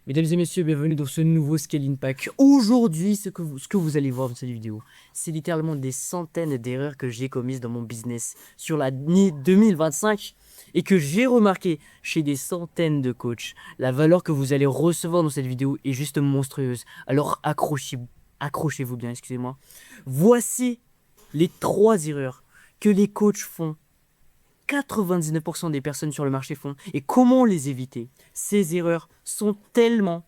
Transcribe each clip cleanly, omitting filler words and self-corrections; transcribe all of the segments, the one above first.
Mesdames et messieurs, bienvenue dans ce nouveau Scaling Pack. Aujourd'hui, ce que vous allez voir dans cette vidéo, c'est littéralement des centaines d'erreurs que j'ai commises dans mon business sur l'année 2025 et que j'ai remarqué chez des centaines de coachs. La valeur que vous allez recevoir dans cette vidéo est juste monstrueuse. Alors accrochez-vous bien, excusez-moi. Voici les 3 erreurs que les coachs font. 99% des personnes sur le marché font. Et comment les éviter? Ces erreurs sont tellement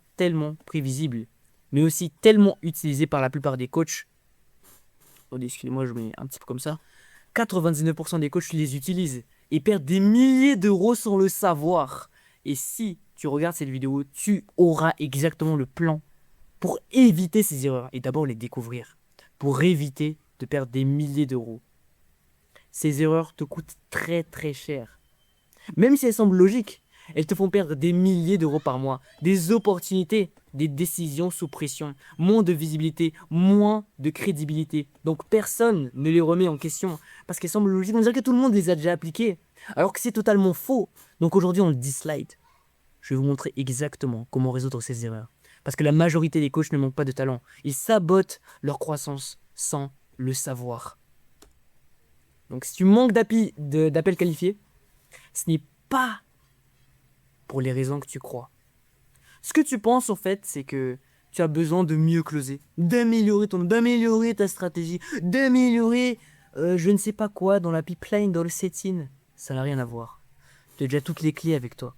prévisibles, mais aussi tellement utilisées par la plupart des coachs. Oh, excusez-moi, je mets un petit peu comme ça. 99% des coachs les utilisent et perdent des milliers d'euros sans le savoir. Et si tu regardes cette vidéo, tu auras exactement le plan pour éviter ces erreurs et d'abord les découvrir. Pour éviter de perdre des milliers d'euros. Ces erreurs te coûtent très cher. Même si elles semblent logiques, elles te font perdre des milliers d'euros par mois, des opportunités, des décisions sous pression, moins de visibilité, moins de crédibilité. Donc personne ne les remet en question parce qu'elles semblent logiques. On dirait que tout le monde les a déjà appliquées, alors que c'est totalement faux. Donc aujourd'hui, on le dislike. Je vais vous montrer exactement comment résoudre ces erreurs. Parce que la majorité des coachs ne manquent pas de talent. Ils sabotent leur croissance sans le savoir. Donc si tu manques d'appels qualifiés, ce n'est pas pour les raisons que tu crois. Ce que tu penses en fait, c'est que tu as besoin de mieux closer, d'améliorer ta stratégie, d'améliorer je ne sais pas quoi dans la pipeline, dans le setting. Ça n'a rien à voir. Tu as déjà toutes les clés avec toi.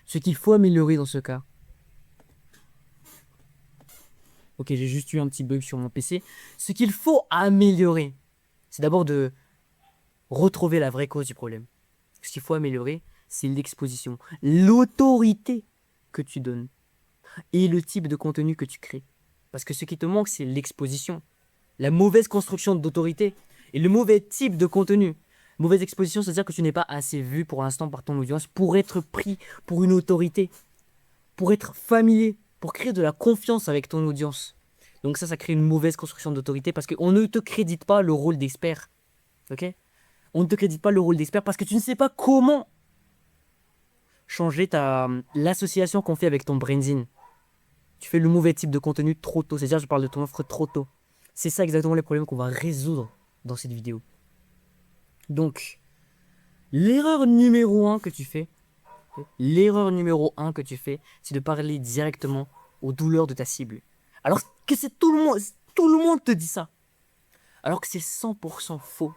Ce qu'il faut améliorer dans ce cas. Ok, j'ai juste eu un petit bug sur mon PC. Ce qu'il faut améliorer, c'est d'abord de retrouver la vraie cause du problème. Ce qu'il faut améliorer, c'est l'exposition, l'autorité que tu donnes et le type de contenu que tu crées. Parce que ce qui te manque, c'est l'exposition, la mauvaise construction d'autorité et le mauvais type de contenu. Mauvaise exposition, c'est-à-dire que tu n'es pas assez vu pour l'instant par ton audience pour être pris pour une autorité, pour être familier, pour créer de la confiance avec ton audience. Donc ça crée une mauvaise construction d'autorité parce qu'on ne te crédite pas le rôle d'expert. Ok? On ne te crédite pas le rôle d'expert parce que tu ne sais pas comment changer l'association qu'on fait avec ton branding. Tu fais le mauvais type de contenu trop tôt. C'est-à-dire, je parle de ton offre trop tôt. C'est ça exactement les problèmes qu'on va résoudre dans cette vidéo. Donc, l'erreur numéro 1 que tu fais, c'est de parler directement aux douleurs de ta cible. Alors que c'est tout le monde te dit ça. Alors que c'est 100% faux.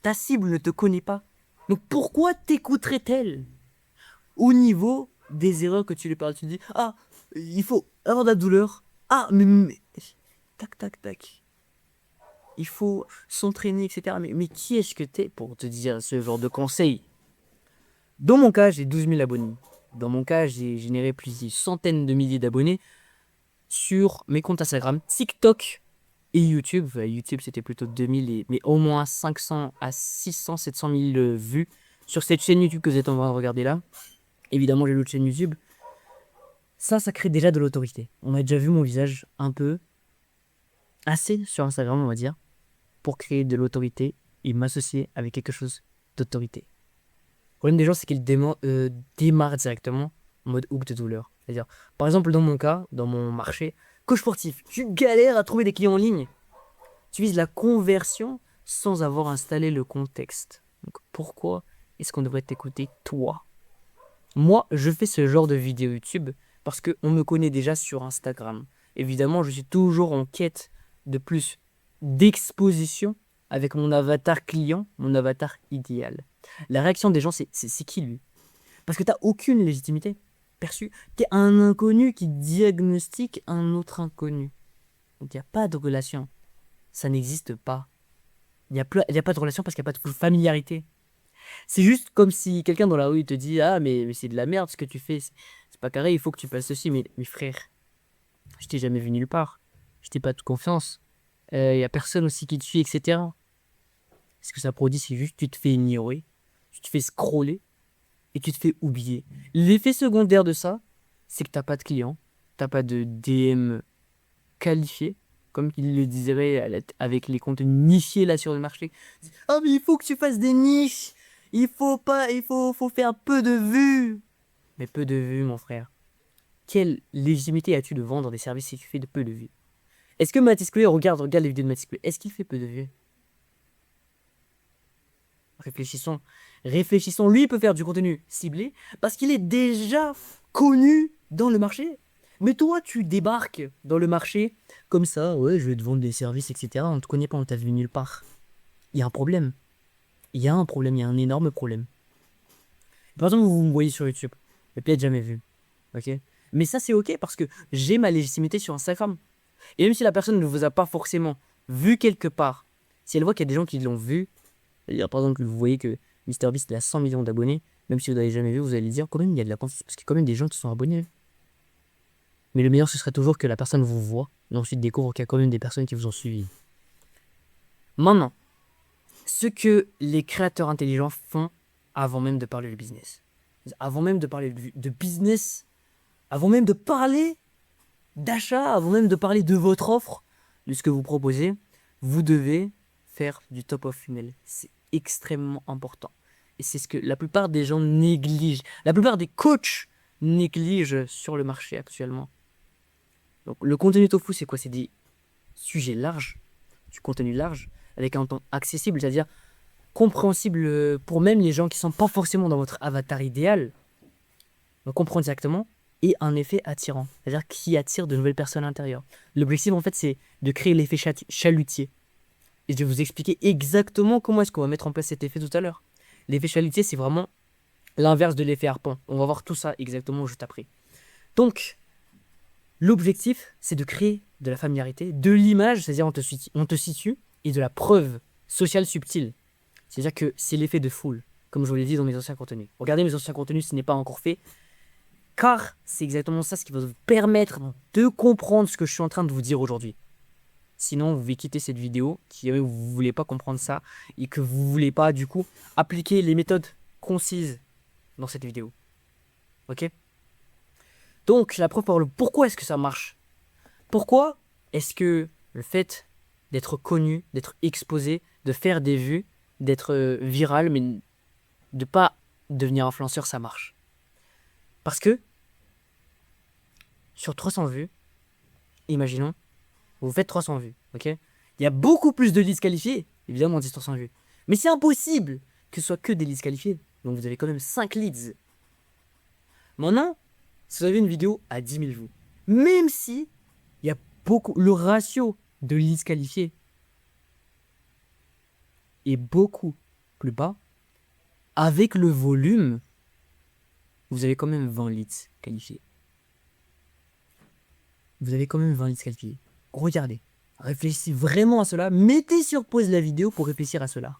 Ta cible ne te connaît pas. Donc pourquoi t'écouterait-elle? Au niveau des erreurs que tu lui parles, tu dis, ah, il faut avoir de la douleur. Ah, mais tac. Il faut s'entraîner, etc. Mais qui est-ce que t'es pour te dire ce genre de conseils? Dans mon cas, j'ai 12 000 abonnés. Dans mon cas, j'ai généré plusieurs centaines de milliers d'abonnés sur mes comptes Instagram, TikTok et YouTube. YouTube, c'était plutôt 2000, mais au moins 500 à 600, 700 000 vues sur cette chaîne YouTube que vous êtes en train de regarder là. Évidemment, j'ai l'autre chaîne YouTube. Ça crée déjà de l'autorité. On a déjà vu mon visage un peu, assez sur Instagram, on va dire, pour créer de l'autorité et m'associer avec quelque chose d'autorité. Le problème des gens, c'est qu'ils démarrent directement en mode hook de douleur. C'est-à-dire, par exemple, dans mon cas, dans mon marché, coach sportif, tu galères à trouver des clients en ligne. Tu vises la conversion sans avoir installé le contexte. Donc, pourquoi est-ce qu'on devrait t'écouter, toi? Moi, je fais ce genre de vidéo YouTube parce qu'on me connaît déjà sur Instagram. Évidemment, je suis toujours en quête de plus d'exposition avec mon avatar client, mon avatar idéal. La réaction des gens, c'est qui lui? Parce que tu n'as aucune légitimité perçue. Tu es un inconnu qui diagnostique un autre inconnu. Donc il n'y a pas de relation. Ça n'existe pas. Il n'y a pas de relation parce qu'il n'y a pas de familiarité. C'est juste comme si quelqu'un dans la rue te dit, ah mais c'est de la merde ce que tu fais, c'est pas carré, il faut que tu fasses ceci. Mais frère, je t'ai jamais vu nulle part, je t'ai pas de confiance, y a personne aussi qui te suit, etc. Ce que ça produit, c'est juste tu te fais ignorer, tu te fais scroller et tu te fais oublier. L'effet secondaire de ça, c'est que t'as pas de clients, t'as pas de DM qualifiés, comme il le dirait avec les contenus nichés là sur le marché. Ah mais il faut que tu fasses des niches. Il faut faire peu de vues. Mais peu de vues, mon frère. quelle légitimité as-tu de vendre des services si tu fais de peu de vues? Est-ce que Mathis Chloé, regarde les vidéos de Mathis Chloé, est-ce qu'il fait peu de vues? Réfléchissons. Réfléchissons. Lui, il peut faire du contenu ciblé parce qu'il est déjà connu dans le marché. Mais toi, tu débarques dans le marché comme ça, ouais, je vais te vendre des services, etc. On ne te connaît pas, on t'a vu nulle part. Il y a un problème. Il y a un problème, il y a un énorme problème. Par exemple, vous me voyez sur YouTube, mais peut-être jamais vu. Ok? Mais ça, c'est ok parce que j'ai ma légitimité sur Instagram. Et même si la personne ne vous a pas forcément vu quelque part, si elle voit qu'il y a des gens qui l'ont vu, c'est-à-dire, par exemple, vous voyez que MrBeast a 100 millions d'abonnés, même si vous n'avez jamais vu, vous allez dire quand même il y a de la confiance, parce qu'il y a quand même des gens qui sont abonnés. Mais le meilleur, ce serait toujours que la personne vous voit, et ensuite découvre qu'il y a quand même des personnes qui vous ont suivi. Maintenant, ce que les créateurs intelligents font avant même de parler de business. Avant même de parler de business, avant même de parler d'achat, avant même de parler de votre offre, de ce que vous proposez, vous devez faire du top of funnel. C'est extrêmement important. Et c'est ce que la plupart des gens négligent. La plupart des coachs négligent sur le marché actuellement. Donc le contenu tofu, c'est quoi? C'est des sujets larges, du contenu large, avec un temps accessible, c'est-à-dire compréhensible pour même les gens qui ne sont pas forcément dans votre avatar idéal. Donc comprendre exactement, et un effet attirant, c'est-à-dire qui attire de nouvelles personnes à l'intérieur. L'objectif, en fait, c'est de créer l'effet chalutier. Et je vais vous expliquer exactement comment est-ce qu'on va mettre en place cet effet tout à l'heure. L'effet chalutier, c'est vraiment l'inverse de l'effet harpon. On va voir tout ça exactement juste après. Donc, l'objectif, c'est de créer de la familiarité, de l'image, c'est-à-dire on te situe, et de la preuve sociale subtile. C'est-à-dire que c'est l'effet de foule, comme je vous l'ai dit dans mes anciens contenus. Regardez mes anciens contenus, ce n'est pas encore fait, car c'est exactement ça ce qui va vous permettre de comprendre ce que je suis en train de vous dire aujourd'hui. Sinon, vous pouvez quitter cette vidéo si vous ne voulez pas comprendre ça et que vous ne voulez pas, du coup, appliquer les méthodes concises dans cette vidéo. Ok? Donc, la preuve par le pourquoi est-ce que ça marche? Pourquoi est-ce que le fait d'être connu, d'être exposé, de faire des vues, d'être viral, mais de ne pas devenir influenceur, ça marche? Parce que sur 300 vues, imaginons, vous faites 300 vues, ok? Il y a beaucoup plus de leads qualifiés, évidemment, 10 300 vues. Mais c'est impossible que ce soit que des leads qualifiés. Donc vous avez quand même 5 leads. Maintenant, si vous avez une vidéo à 10 000 vues, même si il y a beaucoup, le ratio de leads qualifiés est beaucoup plus bas, avec le volume, vous avez quand même 20 leads qualifiés. Vous avez quand même 20 leads qualifiés. Regardez, réfléchissez vraiment à cela, mettez sur pause la vidéo pour réfléchir à cela.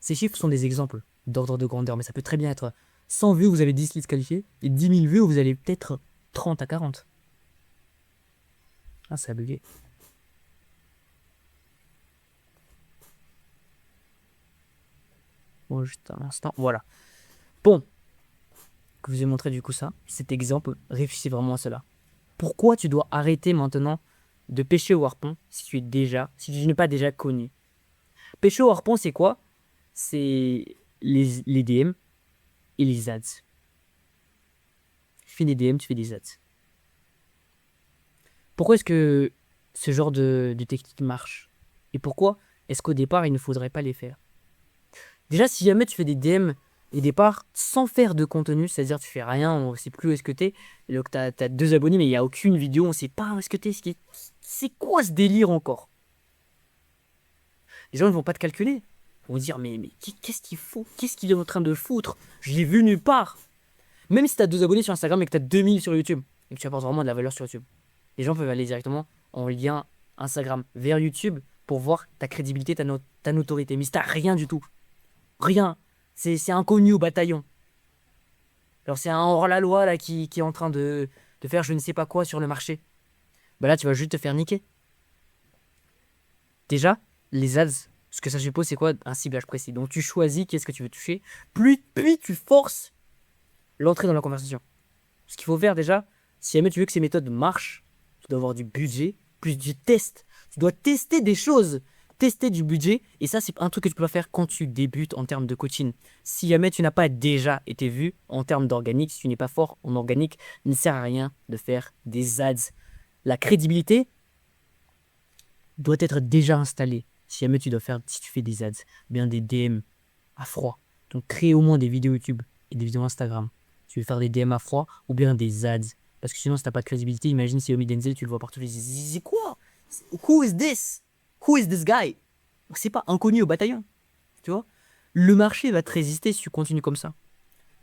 Ces chiffres sont des exemples d'ordre de grandeur, mais ça peut très bien être 100 vues, vous avez 10 leads qualifiés, et 10 000 vues, vous allez peut-être 30 à 40. Ah, ça a bugué. Bon, juste un instant, voilà. Bon, que je vous ai montré du coup ça, cet exemple, réfléchissez vraiment à cela. Pourquoi tu dois arrêter maintenant de pêcher au harpon si tu n'es pas déjà connu? Pêcher au harpon, c'est quoi? C'est les DM et les ads. Tu fais des DM, tu fais des ads. Pourquoi est-ce que ce genre de technique marche? Et pourquoi est-ce qu'au départ, il ne faudrait pas les faire? Déjà, si jamais tu fais des DM et départ sans faire de contenu, c'est-à-dire tu fais rien, on ne sait plus où est-ce que t'es, et donc t'as 2 abonnés mais il n'y a aucune vidéo, on ne sait pas où est-ce que t'es, c'est quoi ce délire encore? Les gens ne vont pas te calculer, ils vont dire mais qu'est-ce qu'il faut? Qu'est-ce qu'il est en train de foutre? Je l'ai vu nulle part. Même si tu as 2 abonnés sur Instagram et que tu as 2000 sur YouTube, et que tu apportes vraiment de la valeur sur YouTube, les gens peuvent aller directement en lien Instagram vers YouTube pour voir ta crédibilité, ta notoriété. Mais si t'as rien du tout, rien, c'est inconnu au bataillon. Alors c'est un hors-la-loi là qui est en train de faire je ne sais pas quoi sur le marché. Bah là tu vas juste te faire niquer. Déjà, les ads, ce que ça suppose c'est quoi? Un ciblage précis. Donc tu choisis qu'est-ce que tu veux toucher, puis tu forces l'entrée dans la conversation. Ce qu'il faut faire déjà, si jamais tu veux que ces méthodes marchent, tu dois avoir du budget, plus du test. Tu dois tester des choses. tester du budget. Et ça, c'est un truc que tu peux pas faire quand tu débutes en termes de coaching. Si jamais tu n'as pas déjà été vu en termes d'organique, si tu n'es pas fort en organique, il ne sert à rien de faire des ads. La crédibilité doit être déjà installée. Si jamais si tu fais des ads, bien des DM à froid. Donc, crée au moins des vidéos YouTube et des vidéos Instagram. Tu veux faire des DM à froid ou bien des ads. Parce que sinon, si t'as pas de crédibilité, imagine si Omi Denzel, tu le vois partout, tu dis, c'est quoi? Who is this? Who is this guy? C'est pas inconnu au bataillon. Tu vois? Le marché va te résister si tu continues comme ça.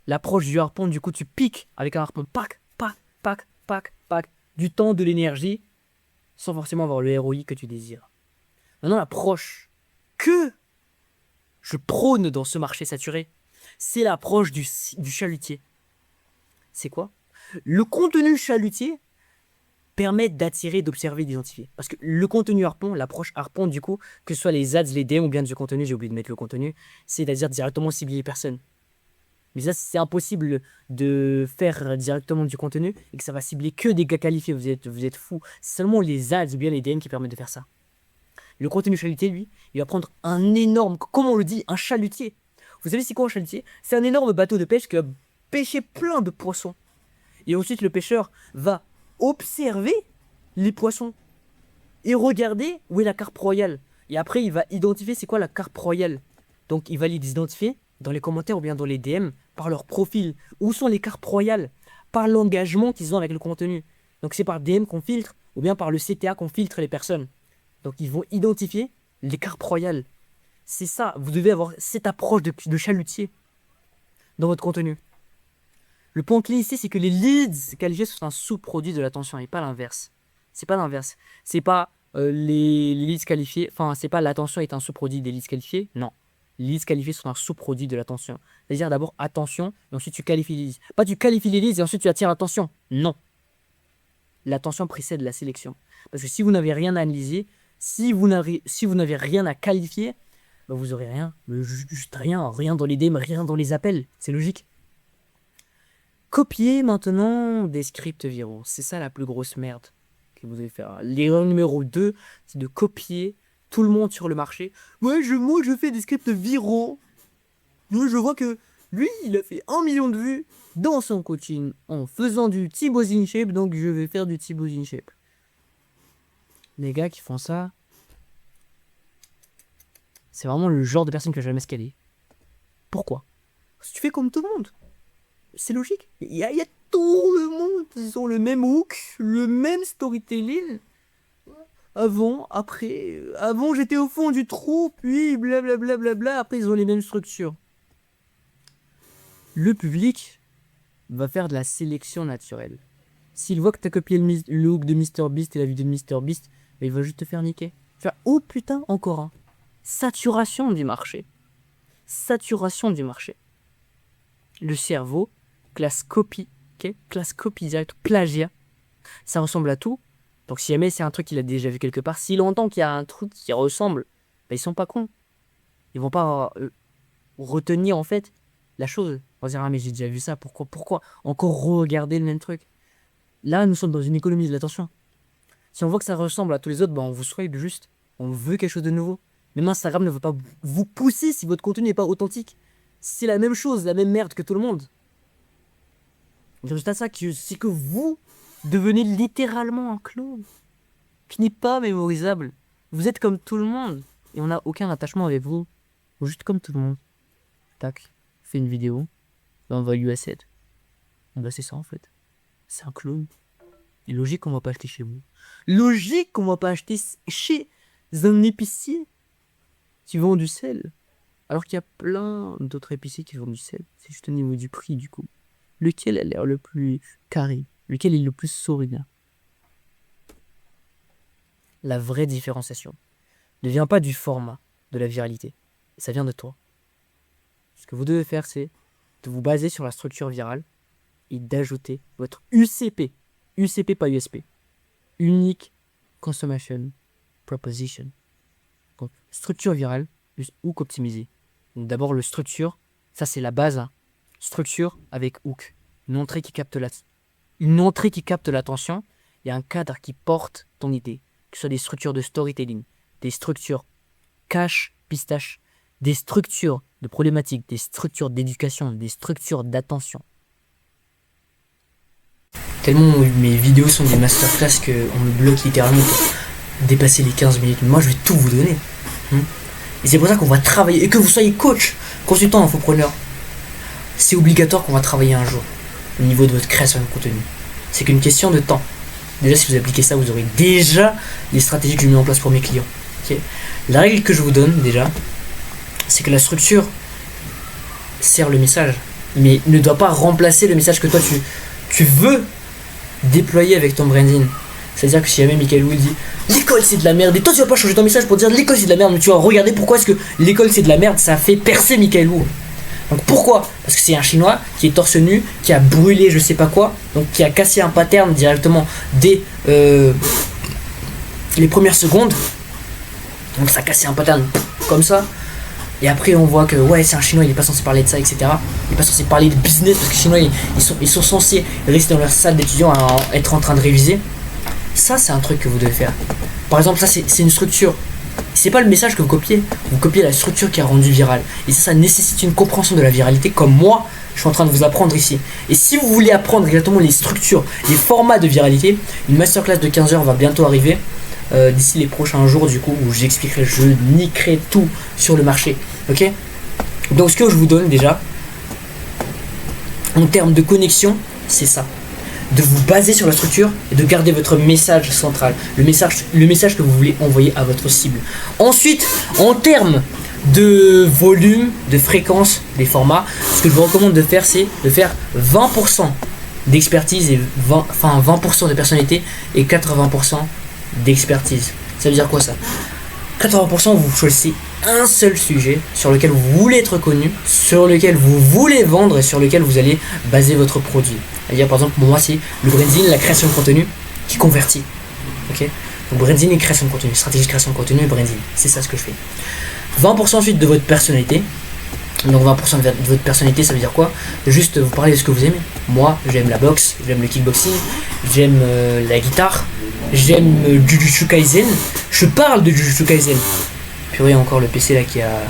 L'approche du harpon, du coup, tu piques avec un harpon. Pac, pac, pac, pac, pac. Du temps, de l'énergie, sans forcément avoir le ROI que tu désires. Maintenant, l'approche que je prône dans ce marché saturé, c'est l'approche du chalutier. C'est quoi? Le contenu chalutier permet d'attirer, d'observer, d'identifier. Parce que le contenu harpon, l'approche harpon, du coup, que ce soit les ads, les DM ou bien du contenu, j'ai oublié de mettre le contenu, c'est-à-dire directement cibler les personnes. Mais ça, c'est impossible de faire directement du contenu et que ça va cibler que des gars qualifiés. Vous êtes fous. C'est seulement les ads ou bien les DM qui permettent de faire ça. Le contenu chalutier, lui, il va prendre un énorme, comment on le dit, un chalutier. Vous savez c'est quoi un chalutier? C'est un énorme bateau de pêche qui va pêcher plein de poissons. Et ensuite, le pêcheur va observer les poissons et regarder où est la carpe royale. Et après, il va identifier c'est quoi la carpe royale. Donc, il va les identifier dans les commentaires ou bien dans les DM par leur profil. Où sont les carpes royales? Par l'engagement qu'ils ont avec le contenu. Donc, c'est par DM qu'on filtre ou bien par le CTA qu'on filtre les personnes. Donc, ils vont identifier les carpes royales. C'est ça, vous devez avoir cette approche de chalutier dans votre contenu. Le point clé ici, c'est que les leads qualifiés sont un sous-produit de l'attention et pas l'inverse. C'est pas l'inverse. C'est pas les leads qualifiés, enfin, c'est pas l'attention est un sous-produit des leads qualifiés. Non. Les leads qualifiés sont un sous-produit de l'attention. C'est-à-dire d'abord attention, et ensuite tu qualifies les leads. Pas tu qualifies les leads et ensuite tu attires l'attention. Non. L'attention précède la sélection. Parce que si vous n'avez rien à analyser, si vous n'avez rien à qualifier, bah vous aurez rien. Juste rien dans les DM, rien dans les appels. C'est logique. Copier maintenant des scripts viraux. C'est ça la plus grosse merde que vous devez faire. L'erreur numéro 2, c'est de copier tout le monde sur le marché. Ouais, moi je fais des scripts viraux. Moi, je vois que lui, il a fait 1 million de vues dans son coaching en faisant du Thibaut InShape, donc je vais faire du Thibaut InShape. Les gars qui font ça, c'est vraiment le genre de personne que je vais jamais scaler. Pourquoi? Parce que tu fais comme tout le monde. C'est logique. Il y a tout le monde. Ils ont le même hook, le même storytelling. Avant, après. Avant, j'étais au fond du trou, puis blablabla. Bla, bla, bla, après, ils ont les mêmes structures. Le public va faire de la sélection naturelle. S'il voit que tu as copié le hook de MrBeast et la vidéo de MrBeast, il va juste te faire niquer. Tu vois, oh putain, encore un. Saturation du marché. Saturation du marché. Le cerveau classe copie, classe copie direct, plagiat. Ça ressemble à tout. Donc si jamais c'est un truc qu'il a déjà vu quelque part, s'il entend qu'il y a un truc qui ressemble, ils sont pas cons. Ils vont pas retenir en fait la chose. On va dire, ah mais j'ai déjà vu ça, pourquoi encore regarder le même truc? Là, nous sommes dans une économie de l'attention. Si on voit que ça ressemble à tous les autres, on vous swipe juste. On veut quelque chose de nouveau. Même Instagram ne veut pas vous pousser si votre contenu n'est pas authentique. C'est la même chose, la même merde que tout le monde. Le résultat de ça, c'est que vous devenez littéralement un clone qui n'est pas mémorisable. Vous êtes comme tout le monde et on n'a aucun attachement avec vous. Vous êtes juste comme tout le monde. Tac, fait une vidéo, on va lui asset. C'est ça en fait. C'est un clone. Et logique qu'on va pas acheter chez vous. Logique qu'on va pas acheter chez un épicier qui vend du sel. Alors qu'il y a plein d'autres épiciers qui vendent du sel. C'est juste au niveau du prix du coup. Lequel a l'air le plus carré? Lequel est le plus souriant? La vraie différenciation ne vient pas du format, de la viralité. Ça vient de toi. Ce que vous devez faire, c'est de vous baser sur la structure virale et d'ajouter votre UCP. UCP, pas USP. Unique Consummation Proposition. Donc, structure virale, hook optimisé. Donc d'abord, le structure, ça c'est la base. Hein. Structure avec hook. Une entrée qui capte l'attention et un cadre qui porte ton idée. Que ce soit des structures de storytelling, des structures cache pistache des structures de problématiques, des structures d'éducation, des structures d'attention. Tellement mes vidéos sont des masterclass qu'on me bloque littéralement pour dépasser les 15 minutes. Moi, je vais tout vous donner. Et c'est pour ça qu'on va travailler. Et que vous soyez coach, consultant, infopreneur, c'est obligatoire qu'on va travailler un jour au niveau de votre création de contenu. C'est qu'une question de temps. Déjà, si vous appliquez ça, vous aurez déjà les stratégies que je mets en place pour mes clients. Okay. La règle que je vous donne, déjà, c'est que la structure sert le message, mais ne doit pas remplacer le message que toi, tu veux déployer avec ton branding. C'est-à-dire que si jamais Michael Wu dit l'école c'est de la merde, et toi tu vas pas changer ton message pour dire l'école c'est de la merde, mais tu vas regarder pourquoi est-ce que l'école c'est de la merde, ça a fait percer Michael Wu. Donc pourquoi? Parce que c'est un chinois qui est torse nu, qui a brûlé je sais pas quoi, donc qui a cassé un pattern directement dès les premières secondes. Donc ça a cassé un pattern comme ça. Et après on voit que ouais c'est un chinois, il est pas censé parler de ça, etc. Il est pas censé parler de business parce que chinois ils sont censés rester dans leur salle d'étudiants à être en train de réviser. Ça c'est un truc que vous devez faire. Par exemple ça c'est une structure. C'est pas le message que vous copiez la structure qui a rendu viral. Et ça nécessite une compréhension de la viralité comme moi je suis en train de vous apprendre ici. Et si vous voulez apprendre exactement les structures, les formats de viralité, une masterclass de 15 heures va bientôt arriver. D'ici les prochains jours du coup où j'expliquerai, je niquerai tout sur le marché. Ok. Donc ce que je vous donne déjà en termes de connexion, c'est ça. De vous baser sur la structure et de garder votre message central, le message que vous voulez envoyer à votre cible. Ensuite, en termes de volume, de fréquence, des formats, ce que je vous recommande de faire, c'est de faire 20% d'expertise et 20% de personnalité et 80% d'expertise. Ça veut dire quoi ça? 80% vous choisissez un seul sujet sur lequel vous voulez être connu, sur lequel vous voulez vendre et sur lequel vous allez baser votre produit. C'est-à-dire par exemple pour moi c'est le branding, la création de contenu qui convertit. Ok. Donc branding et création de contenu, stratégie de création de contenu et branding, c'est ça ce que je fais. 20% ensuite de votre personnalité. Donc 20% de votre personnalité, ça veut dire quoi? Juste vous parler de ce que vous aimez. Moi j'aime la boxe, j'aime le kickboxing, j'aime la guitare, j'aime Jujutsu Kaisen. Je parle de Jujutsu Kaisen. Purée, encore le PC là qui a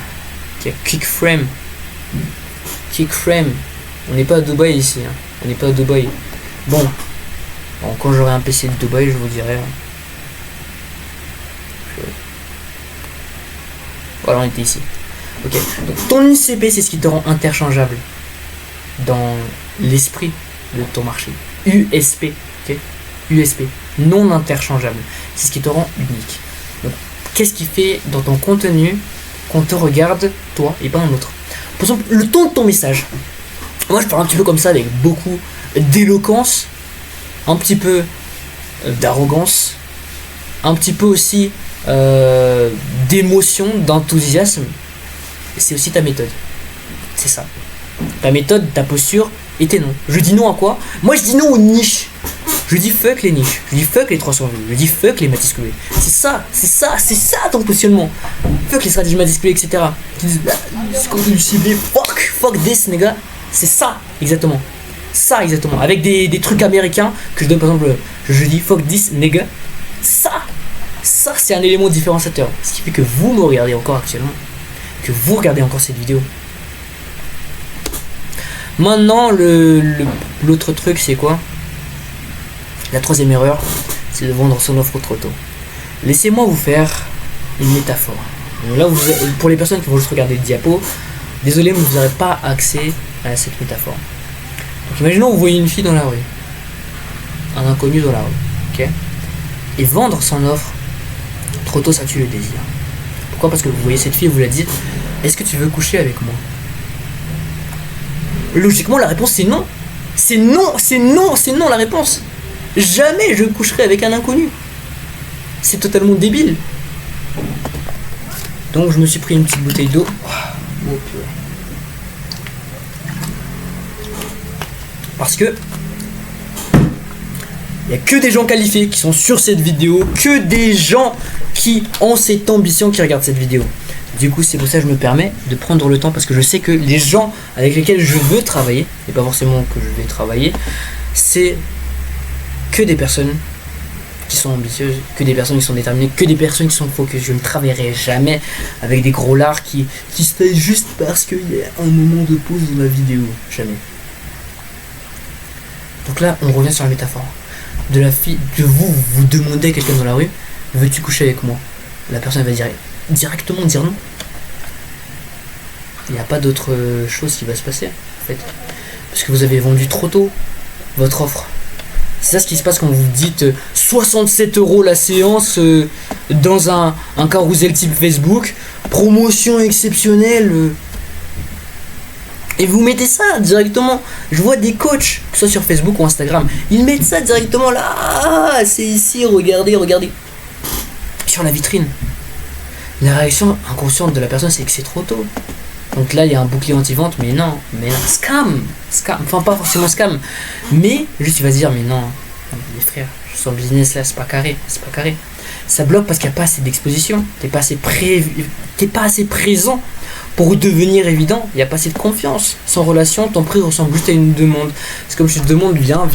Kickframe. On n'est pas à Dubaï ici, hein. On n'est pas à Dubaï. Bon, quand j'aurai un PC de Dubaï, je vous dirai. Voilà, on était ici. Ok, donc ton ICP c'est ce qui te rend interchangeable dans l'esprit de ton marché. USP, ok, USP, non interchangeable, c'est ce qui te rend unique. Donc, qu'est-ce qui fait dans ton contenu qu'on te regarde toi et pas un autre? Par exemple, le ton de ton message. Moi je parle un petit peu comme ça avec beaucoup d'éloquence, un petit peu d'arrogance, un petit peu aussi d'émotion, d'enthousiasme. C'est aussi ta méthode. C'est ça. Ta méthode, ta posture et tes noms. Je dis non à quoi? Moi je dis non aux niches. Je dis fuck les niches. Je dis fuck les 300 vues. Je dis fuck les matisculés. C'est ça ton positionnement. Fuck les stratégies matisculées, etc. Qui disent c'est contenu ciblé. Fuck this nigga. C'est ça exactement. Ça exactement. Avec des trucs américains que je donne par exemple. Je dis fuck this nigga. Ça c'est un élément différenciateur. Ce qui fait que vous me regardez encore actuellement. Que vous regardez encore cette vidéo. Maintenant l'autre truc c'est quoi? La troisième erreur, c'est de vendre son offre trop tôt. Laissez-moi vous faire une métaphore. Donc là pour les personnes qui vont juste regarder le diapo, désolé mais vous n'aurez pas accès à cette métaphore. Donc imaginons vous voyez une fille dans la rue, un inconnu dans la rue, ok? Et vendre son offre trop tôt, ça tue le désir. Pourquoi? Parce que vous voyez cette fille et vous la dites, est-ce que tu veux coucher avec moi? Logiquement la réponse c'est non. C'est non la réponse. Jamais je coucherai avec un inconnu. C'est totalement débile. Donc je me suis pris une petite bouteille d'eau. Oh, purée. Parce que il n'y a que des gens qualifiés qui sont sur cette vidéo, que des gens qui ont cette ambition qui regardent cette vidéo. Du coup c'est pour ça que je me permets de prendre le temps parce que je sais que les gens avec lesquels je veux travailler, et pas forcément que je vais travailler, c'est que des personnes qui qui sont ambitieuses, que des personnes qui sont déterminées, que des personnes qui sont focus. Je ne travaillerai jamais avec des gros lards qui se taillent juste parce qu'il y a un moment de pause dans la vidéo. Jamais. Donc là, on revient sur la métaphore. De la fille, de vous demandez à quelqu'un dans la rue, veux-tu coucher avec moi? La personne va directement dire non. Il n'y a pas d'autre chose qui va se passer, en fait. Parce que vous avez vendu trop tôt votre offre. C'est ça ce qui se passe quand vous dites 67 € la séance dans un carousel type Facebook, promotion exceptionnelle. Et vous mettez ça directement. Je vois des coachs, que ce soit sur Facebook ou Instagram, ils mettent ça directement là. Ah, c'est ici, regardez. Sur la vitrine. La réaction inconsciente de la personne, c'est que c'est trop tôt. Donc là, il y a un bouclier anti-vente, mais non, scam. Enfin, pas forcément scam, mais juste il va se dire, mais non, les frères, je suis en business là, c'est pas carré. Ça bloque parce qu'il n'y a pas assez d'exposition, t'es pas assez présent pour devenir évident, il n'y a pas assez de confiance. Sans relation, ton prix ressemble juste à une demande. C'est comme si je te demande, viens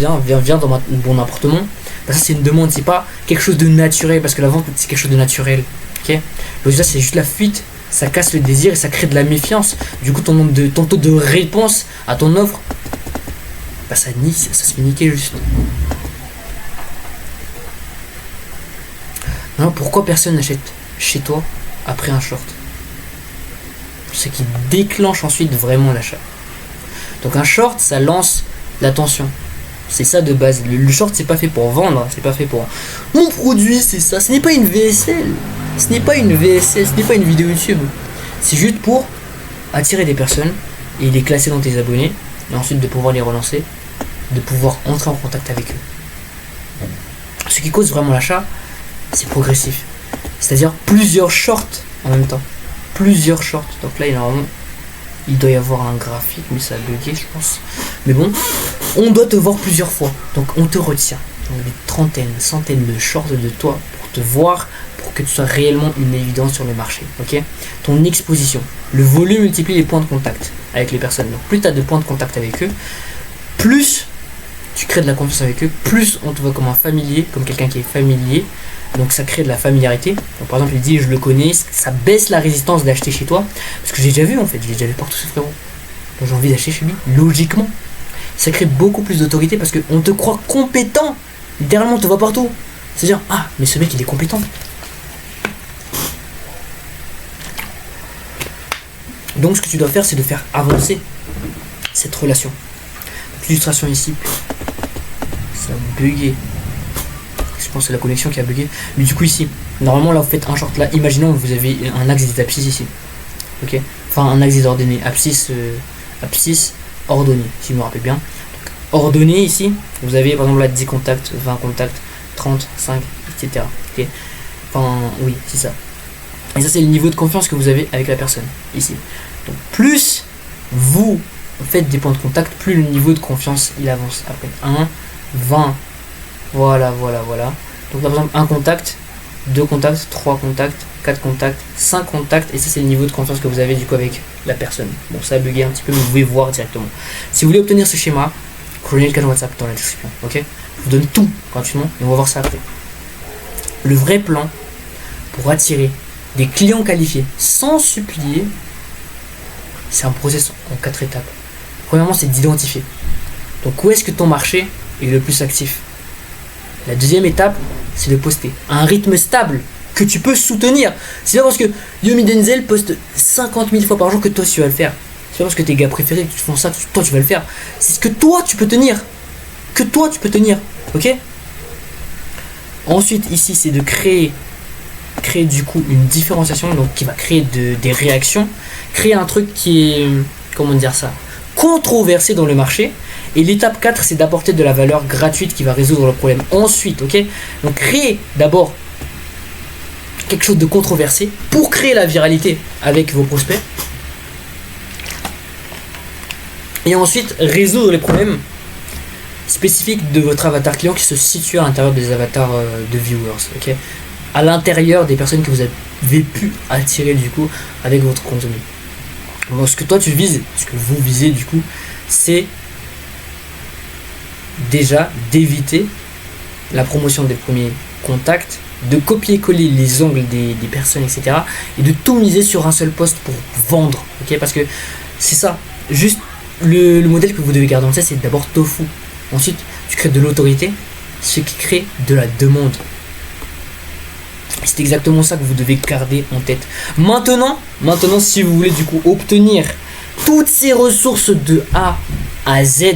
dans mon appartement. Bah, ça, c'est une demande, c'est pas quelque chose de naturel, parce que la vente, c'est quelque chose de naturel. Ok, le résultat, c'est juste la fuite. Ça casse le désir et ça crée de la méfiance. Du coup, ton taux de réponse à ton offre, bah ça se fait niquer juste. Non, pourquoi personne n'achète chez toi après un short? Ce qui déclenche ensuite vraiment l'achat. Donc un short, ça lance l'attention. C'est ça de base. Le short, c'est pas fait pour vendre, c'est pas fait pour mon produit, c'est ça. Ce n'est pas une VSL. Ce n'est pas une vidéo YouTube. C'est juste pour attirer des personnes et les classer dans tes abonnés, et ensuite de pouvoir les relancer, de pouvoir entrer en contact avec eux. Ce qui cause vraiment l'achat, c'est progressif. C'est-à-dire plusieurs shorts en même temps. Plusieurs shorts. Donc là, il doit y avoir un graphique, mais ça a bugué, je pense. Mais bon, on doit te voir plusieurs fois. Donc on te retient. Donc des trentaines, centaines de shorts de toi pour te voir, pour que tu sois réellement une évidence sur le marché. Ok, ton exposition, le volume multiplie les points de contact avec les personnes. Donc plus tu as de points de contact avec eux, plus tu crées de la confiance avec eux, plus on te voit comme un familier, comme quelqu'un qui est familier. Donc ça crée de la familiarité. Donc par exemple, il dit je le connais, ça baisse la résistance d'acheter chez toi. Parce que j'ai déjà vu en fait, j'ai déjà vu partout ce frérot. Donc j'ai envie d'acheter chez lui, logiquement. Ça crée beaucoup plus d'autorité parce qu'on te croit compétent. Littéralement, on te voit partout. C'est-à-dire, ah, mais ce mec il est compétent. Donc ce que tu dois faire, c'est de faire avancer cette relation. L'illustration ici, ça a bugué. Je pense que c'est la connexion qui a bugué. Mais du coup ici, normalement là vous faites un short là. Imaginons que vous avez un axe des abscisses ici. Ok. Enfin un axe des ordonné. Abscisse ordonné, si je me rappelle bien. Donc, ordonné ici, vous avez par exemple là 10 contacts, 20 contacts, 30, 5, etc. Ok. Enfin oui, c'est ça. Et ça c'est le niveau de confiance que vous avez avec la personne ici. Donc plus vous faites des points de contact, plus le niveau de confiance il avance. Après 1, 20. Voilà. Donc par exemple un contact, 2 contacts, 3 contacts, 4 contacts, 5 contacts, et ça c'est le niveau de confiance que vous avez du coup avec la personne. Bon, ça a bugué un petit peu, mais vous pouvez voir directement. Si vous voulez obtenir ce schéma, prenez le canal WhatsApp dans la description, ok? Je vous donne tout gratuitement et on va voir ça après. Le vrai plan pour attirer des clients qualifiés sans supplier, c'est un processus en 4 étapes. Premièrement, c'est d'identifier. Donc où est-ce que ton marché est le plus actif? La deuxième étape, c'est de poster à un rythme stable que tu peux soutenir. C'est pas parce que Yomi Denzel poste 50 000 fois par jour que toi tu vas le faire. C'est pas parce que tes gars préférés qui font ça que toi tu vas le faire. C'est ce que toi tu peux tenir. Ok? Ensuite ici c'est de créer du coup une différenciation, donc qui va créer des réactions. Créer un truc qui est, comment dire ça, controversé dans le marché. Et l'étape 4, c'est d'apporter de la valeur gratuite qui va résoudre le problème. Ensuite, ok, donc créer d'abord quelque chose de controversé pour créer la viralité avec vos prospects. Et ensuite, résoudre les problèmes spécifiques de votre avatar client qui se situe à l'intérieur des avatars de viewers. Ok, à l'intérieur des personnes que vous avez pu attirer du coup avec votre contenu. Donc ce que toi tu vises, ce que vous visez du coup, c'est déjà d'éviter la promotion des premiers contacts, de copier-coller les ongles des personnes, etc. Et de tout miser sur un seul poste pour vendre. Ok, parce que c'est ça. Juste le modèle que vous devez garder en tête, c'est d'abord tofu. Ensuite, tu crées de l'autorité, ce qui crée de la demande. C'est exactement ça que vous devez garder en tête. Maintenant, si vous voulez du coup obtenir toutes ces ressources de A à Z,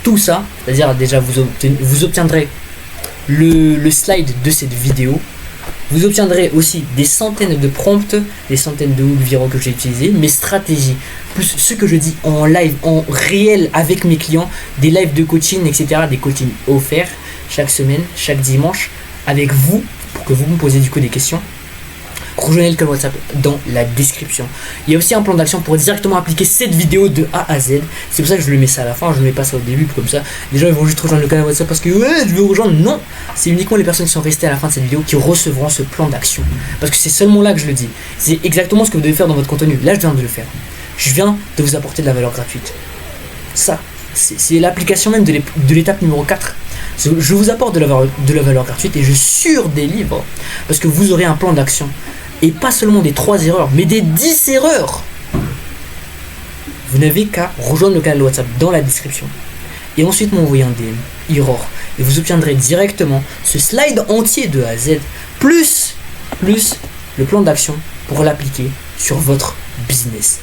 tout ça, c'est-à-dire déjà vous obtiendrez le slide de cette vidéo. Vous obtiendrez aussi des centaines de prompts, des centaines de hooks viraux que j'ai utilisés, mes stratégies, plus ce que je dis en live, en réel avec mes clients, des lives de coaching, etc. Des coachings offerts chaque semaine, chaque dimanche, avec vous, pour que vous me posiez du coup des questions. Rejoignez le canal WhatsApp dans la description. Il y a aussi un plan d'action pour directement appliquer cette vidéo de A à Z. C'est pour ça que je le mets ça à la fin, je ne mets pas ça au début, comme ça les gens ils vont juste rejoindre le canal WhatsApp parce que ouais, je veux rejoindre. Non, c'est uniquement les personnes qui sont restées à la fin de cette vidéo qui recevront ce plan d'action. Parce que c'est seulement là que je le dis. C'est exactement ce que vous devez faire dans votre contenu. Là, je viens de le faire. Je viens de vous apporter de la valeur gratuite. Ça, c'est l'application même de l'étape numéro 4. Je vous apporte de la valeur gratuite et je surdélivre parce que vous aurez un plan d'action. Et pas seulement des 3 erreurs, mais des 10 erreurs. Vous n'avez qu'à rejoindre le canal WhatsApp dans la description. Et ensuite m'envoyer un DM, Iror. Et vous obtiendrez directement ce slide entier de A à Z, plus le plan d'action pour l'appliquer sur votre business.